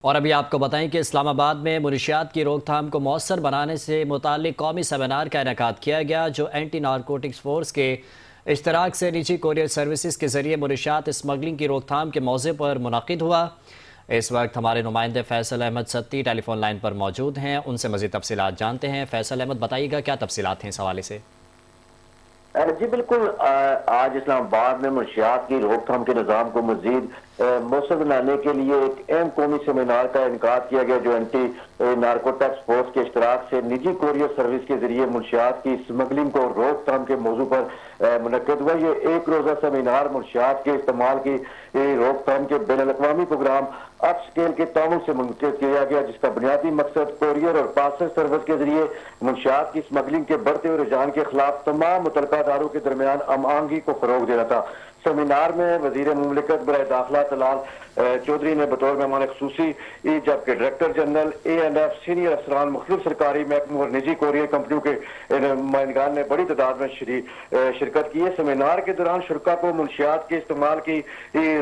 اور ابھی آپ کو بتائیں کہ اسلام آباد میں منشیات کی روک تھام کو مؤثر بنانے سے متعلق قومی سیمینار کا انعقاد کیا گیا، جو اینٹی نارکوٹکس فورس کے اشتراک سے نجی کوریئر سروسز کے ذریعے منشیات اسمگلنگ کی روک تھام کے موضوع پر منعقد ہوا۔ اس وقت ہمارے نمائندے فیصل احمد ستی ٹیلی فون لائن پر موجود ہیں، ان سے مزید تفصیلات جانتے ہیں۔ فیصل احمد، بتائیے گا کیا تفصیلات ہیں اس حوالے سے؟ جی بالکل، آج اسلام آباد میں منشیات کی روک تھام کے نظام کو مزید مؤثر بنانے کے لیے ایک اہم قومی سیمینار کا انعقاد کیا گیا، جو اینٹی نارکوٹکس فورس کے اشتراک سے نجی کوریئر سروس کے ذریعے منشیات کی اسمگلنگ کو روک تھام کے موضوع پر منعقد ہوا۔ یہ ایک روزہ سیمینار منشیات کے استعمال کی روک تھام کے بین الاقوامی پروگرام اپ سکیل کے تعاون سے منعقد کیا گیا، جس کا بنیادی مقصد کوریئر اور پارسل سروس کے ذریعے منشیات کی اسمگلنگ کے بڑھتے ہوئے رجحان کے خلاف تمام متعلقہ اداروں کے درمیان ہم آہنگی کو فروغ دینا تھا۔ سیمینار میں وزیر مملکت برائے داخلہ طلال چودھری نے بطور مہمان خصوصی، جبکہ ڈائریکٹر جنرل ANF، سینئر افسران، مختلف سرکاری محکموں اور نجی کوریئر کمپنیوں کے نمائندگان نے بڑی تعداد میں شرکت کی ہے۔ سیمینار کے دوران شرکاء کو منشیات کے استعمال کی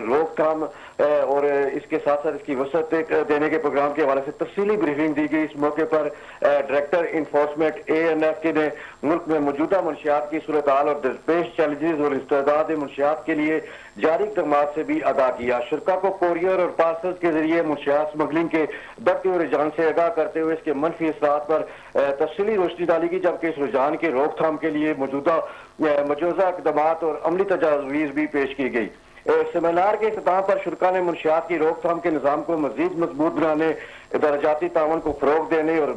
روک تھام اور اس کے ساتھ ساتھ اس کی وسعت دینے کے پروگرام کے حوالے سے تفصیلی بریفنگ دی گئی۔ اس موقع پر ڈائریکٹر انفورسمنٹ ANF کے نے ملک میں موجودہ منشیات کی صورتحال اور درپیش چیلنجز اور استعداد منشیات کے لیے جاری اقدامات سے بھی آگاہ کیا۔ شرکاء کو کوریئر اور پارسلز کے ذریعے منشیات اسمگلنگ کے بڑھتے ہوئے رجحان سے آگاہ کرتے ہوئے اس کے منفی اثرات پر تفصیلی روشنی ڈالی گئی، جبکہ اس رجحان کی روک تھام کے لیے مجوزہ اقدامات اور عملی تجاویز بھی پیش کی گئی۔ سیمینار کے اختتام پر شرکاء نے منشیات کی روک تھام کے نظام کو مزید مضبوط بنانے، درجاتی تعاون کو فروغ دینے اور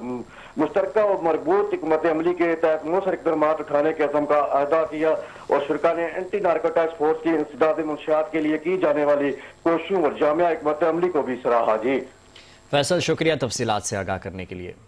مشترکہ اور مربوط حکمت عملی کے تحت مؤثر اقدامات اٹھانے کے عزم کا اعادہ کیا، اور شرکاء نے اینٹی نارکوٹکس فورس کی انسداد منشیات کے لیے کی جانے والی کوششوں اور جامع حکمت عملی کو بھی سراہا۔ جی فیصل، شکریہ تفصیلات سے آگاہ کرنے کے لیے۔